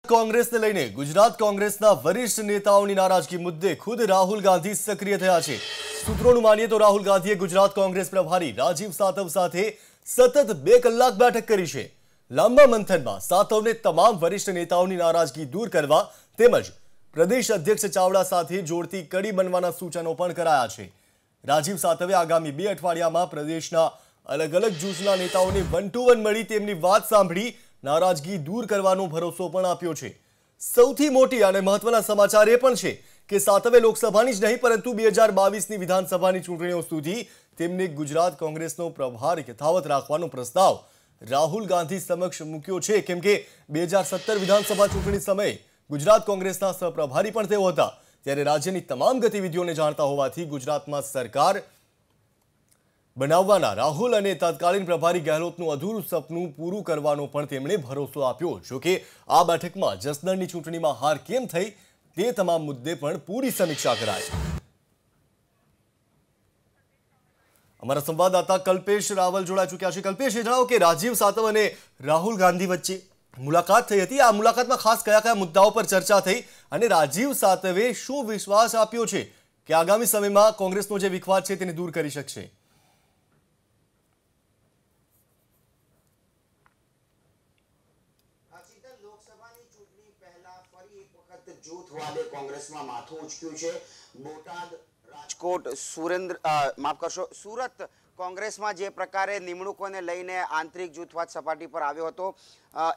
કોંગ્રેસને લઈને ગુજરાત કોંગ્રેસના વરિષ્ઠ નેતાઓની નારાજગી મુદ્દે ખુદ રાહુલ ગાંધી સક્રિય થયા છે। સૂત્રોનું માનીએ તો રાહુલ ગાંધીએ ગુજરાત કોંગ્રેસ પ્રભારી રાજીવ સાતવ સાથે સતત 2 કલાક બેઠક કરી છે। લાંબા મંથનમાં સાતવને તમામ વરિષ્ઠ નેતાઓની નારાજગી દૂર કરવા તેમજ પ્રદેશ અધ્યક્ષ ચાવડા સાથે જોડતી કડી બનવાના સૂચનો પણ કરાયા છે। રાજીવ સાતવે આગામી 2 અઠવાડિયામાં પ્રદેશના અલગ અલગ જૂથના નેતાઓને 1 to 1 મળી તેમની વાત સાંભળી નારાજગી દૂર કરવાનો ભરોસો પણ આપ્યો છે। સૌથી મોટી અને મહત્વના સમાચાર એ પણ છે કે સાતવે લોકસભાની જ નહીં પરંતુ 2022ની વિધાનસભાની ચૂંટણીઓ સુધી તેમને ગુજરાત કોંગ્રેસનો પ્રભાર યથાવત રાખવાનો પ્રસ્તાવ રાહુલ ગાંધી સમક્ષ મૂક્યો છે, કેમ કે 2017 વિધાનસભા ચૂંટણી સમયે ગુજરાત કોંગ્રેસના સહપ્રભારી પણ તેઓ હતા। ત્યારે રાજ્યની તમામ ગતિવિધિઓને જાણતા હોવાથી ગુજરાતમાં સરકાર બનાવવાના રાહુલ અને તત્કાલીન પ્રભારી ગેહલોતનું અધૂરું સપનું પૂરું કરવાનો પણ તેમણે ભરોસો આપ્યો। જો કે આ બેઠકમાં જસદણની ચૂંટણીમાં હાર કેમ થઈ તે તમામ મુદ્દે પણ પૂરી સમીક્ષા કરાઈ। અમારા સંવાદદાતા કલ્પેશ રાવલ જોડાઈ ચૂક્યા છે। કલ્પેશ, એ જણાવો કે રાજીવ સાતવ અને રાહુલ ગાંધી વચ્ચે મુલાકાત થઈ હતી। આ મુલાકાતમાં ખાસ કયા કયા મુદ્દાઓ પર ચર્ચા થઈ અને રાજીવ સાતવે શું વિશ્વાસ આપ્યો છે કે આગામી સમયમાં કોંગ્રેસનો જે વિખવાદ છે તેને દૂર કરી શકશે? જૂથવાદે કોંગ્રેસમાં માથું ઉચક્યું છે। બોટાદ, રાજકોટ, સુરત કોંગ્રેસમાં જે પ્રકારે નિમણૂકોને લઈને આંતરિક જૂથવાદ સપાટી પર આવ્યો હતો,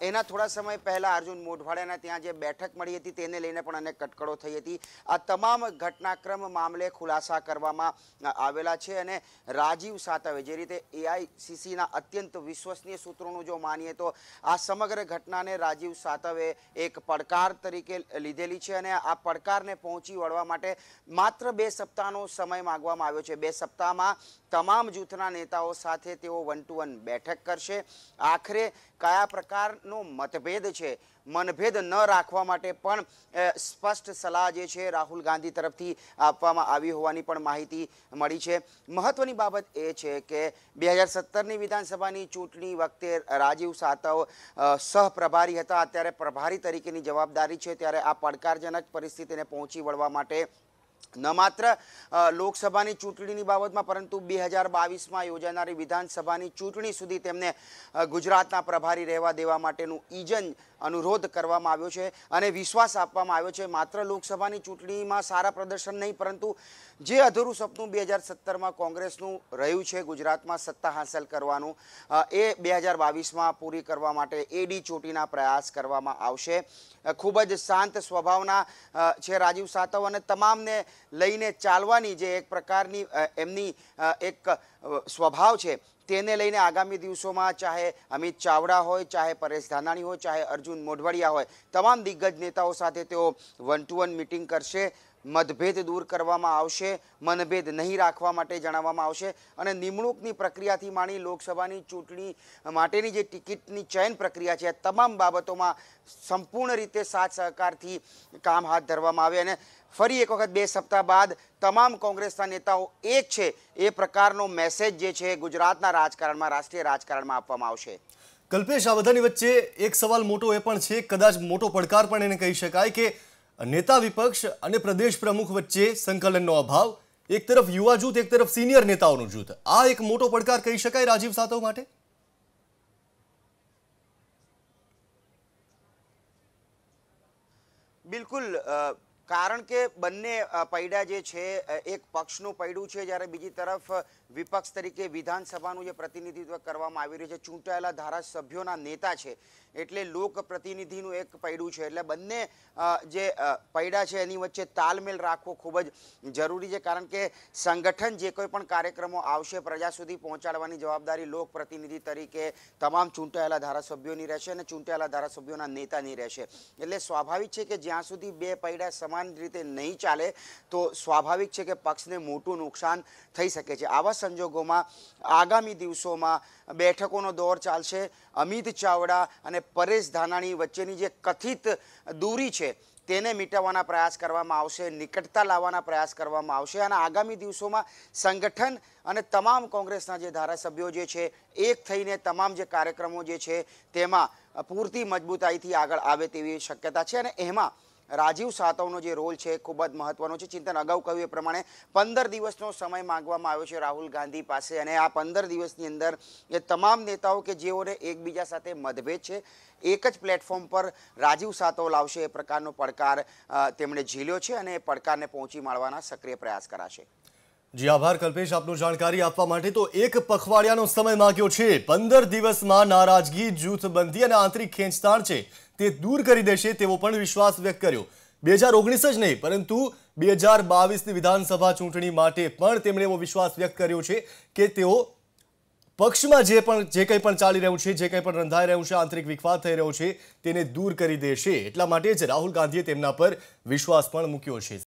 એના થોડા સમય પહેલા અર્જુન મોઢવાડિયાના ત્યાં જે બેઠક મળી હતી તેને લઈને પણ અનેક કટકડો થઈ હતી। આ તમામ ઘટનાક્રમ મામલે ખુલાસા કરવામાં આવેલા છે અને રાજીવ સાતવે જે રીતે એઆઈસીસીના અત્યંત વિશ્વસનીય સૂત્રોનું જો માનીએ તો આ સમગ્ર ઘટનાને રાજીવ સાતવે એક પડકાર તરીકે લીધેલી છે અને આ પડકારને પહોંચી વળવા માટે માત્ર 2 સપ્તાહનો સમય માંગવામાં આવ્યો છે। 2 સપ્તાહમાં તમામ જૂથના નેતાઓ સાથે તેઓ 1 to 1 બેઠક કરશે। આખરે કયા પ્રકારનો મતભેદ છે, મનભેદ ન રાખવા માટે પણ સ્પષ્ટ સલાહ જે છે રાહુલ ગાંધી તરફથી આપવામાં આવી હોવાની પણ માહિતી મળી છે। મહત્વની બાબત એ છે કે 2017ની વિધાનસભાની ચૂંટણી વખતે રાજીવ સાતવ સહપ્રભારી હતા, અત્યારે પ્રભારી તરીકેની જવાબદારી છે। ત્યારે આ પડકારજનક પરિસ્થિતિને પહોંચી વળવા માટે ન માત્ર લોકસભાની ચૂંટણીની બાબતમાં પરંતુ 2022માં યોજાનારી વિધાનસભાની ચૂંટણી સુધી તેમને ગુજરાતના પ્રભારી રહેવા દેવા માટેનું ઈજન અનુરોધ કરવામાં આવ્યો છે અને વિશ્વાસ આપવામાં આવ્યો છે માત્ર લોકસભાની ચૂંટણીમાં સારા પ્રદર્શન નહીં પરંતુ જે અધૂરું સપનું 2017માં કોંગ્રેસનું રહ્યું છે ગુજરાતમાં સત્તા હાંસલ કરવાનું, એ 2022માં પૂરી કરવા માટે એડી ચોટીના પ્રયાસ કરવામાં આવશે। ખૂબ જ શાંત સ્વભાવના છે રાજીવ સાતવ અને તમામને લઈને ચાલવાની જે એક પ્રકારની એમની એક સ્વભાવ છે તેને લઈને આગામી દિવસોમાં ચાહે અમિત ચાવડા હોય, ચાહે પરેશ ધાનાણી હોય, ચાહે અર્જુન મોઢવાડિયા હોય, તમામ દિગ્ગજ નેતાઓ સાથે તેઓ 1 to 1 મીટિંગ કરશે। મતભેદ દૂર કરવામાં આવશે, મનભેદ નહીં રાખવા માટે જણાવવામાં આવશે અને નિમણૂકની પ્રક્રિયાથી માંડી લોકસભાની ચૂંટણી માટેની જે ટિકિટની ચયન પ્રક્રિયા છે તમામ બાબતોમાં સંપૂર્ણ રીતે સાથ સહકારથી કામ હાથ ધરવામાં આવે અને ફરી એક વખત 2 સપ્તાહ બાદ તમામ કોંગ્રેસના નેતાઓ એક છે એ પ્રકારનો મેસેજ જે છે ગુજરાતના રાજકારણમાં, રાષ્ટ્રીય રાજકારણમાં આપવામાં આવશે। કલ્પેશ, આ બધાની વચ્ચે એક સવાલ મોટો એ પણ છે, કદાચ મોટો પડકાર પણ એને કહી શકાય કે નેતા વિપક્ષ અને પ્રદેશ પ્રમુખ વચ્ચે સંકલનનો અભાવ, એક તરફ યુવા જૂથ, એક તરફ સિનિયર નેતાઓનું જૂથ, આ એક મોટો પડકાર કહી શકાય રાજીવ સાતવ માટે? બિલકુલ, કારણ કે બંને પૈડા જે છે એક પક્ષનું પૈડું છે જ્યારે બીજી તરફ વિપક્ષ તરીકે વિધાનસભાનું જે પ્રતિનિધિત્વ કરવામાં આવી રહ્યું છે ચૂંટાયેલા ધારાસભ્યોના નેતા છે એટલે લોક પ્રતિનિધિનું એક પૈડું છે। એટલે બંને જે પૈડા છે એની વચ્ચે તાલમેલ રાખવો ખૂબ જ જરૂરી છે કારણ કે સંગઠન જે કોઈ પણ કાર્યક્રમો આવશે પ્રજા સુધી પહોંચાડવાની જવાબદારી લોક પ્રતિનિધિ તરીકે તમામ ચૂંટાયેલા ધારાસભ્યોની રહેશે અને ચૂંટાયેલા ધારાસભ્યોના નેતાની રહેશે। એટલે સ્વાભાવિક છે કે જ્યાં સુધી 2 પૈડા સમાન રીતે નહીં ચાલે તો સ્વાભાવિક છે કે પક્ષને મોટું નુકસાન થઈ શકે છે। આવા સંજોગોમાં આગામી દિવસોમાં બેઠકોનો દોર ચાલશે। અમિત ચાવડા અને પરેશ ધાનાણી વચ્ચેની જે કથિત દૂરી છે તેને મિટાવવાના પ્રયાસ કરવામાં આવશે, નિકટતા લાવવાના પ્રયાસ કરવામાં આવશે અને આગામી દિવસોમાં સંગઠન અને તમામ કોંગ્રેસના જે ધારાસભ્યો જે છે એક થઈને તમામ જે કાર્યક્રમો જે છે તેમાં પૂરતી મજબૂતાઈથી આગળ આવે તેવી શક્યતા છે અને એમાં રાજીવ સાતવનો જે રોલ છે ખૂબ જ મહત્વનો છે. ચિંતન, અગાઉ કહ્યું એ પ્રમાણે 15 દિવસનો સમય માંગવામાં આવ્યો છે રાહુલ ગાંધી પાસે અને આ 15 દિવસની અંદર એ તમામ નેતાઓ કે જેઓને એકબીજા સાથે મતભેદ છે એક જ પ્લેટફોર્મ પર રાજીવ સાતવ લાવશે એ પ્રકારનો પડકાર તેમણે ઝીલ્યો છે અને એ પડકારને પહોંચી માળવાના સક્રિય પ્રયાસ કરાશે. જી આભાર કલ્પેશ આપનું જાણકારી આપવા માટે. તો એક પખવાડિયાનો સમય માંગ્યો છે. 15 દિવસમાં નારાજગી, જૂથબંધી અને આંતરિક ખેંચતાણ છે તે દૂર કરી દેશે તેવો પણ વિશ્વાસ વ્યક્ત કર્યો. 2019 જ નહીં પરંતુ 2022ની વિધાનસભા ચૂંટણી માટે પણ તેમણે એવો વિશ્વાસ વ્યક્ત કર્યો છે કે તેઓ પક્ષમાં જે કંઈ પણ ચાલી રહ્યું છે, જે કંઈ પણ રંધાઈ રહ્યું છે, આંતરિક વિખવાદ થઈ રહ્યો છે તેને દૂર કરી દેશે. એટલા માટે જ રાહુલ ગાંધીએ તેમના પર વિશ્વાસ પણ મૂક્યો છે.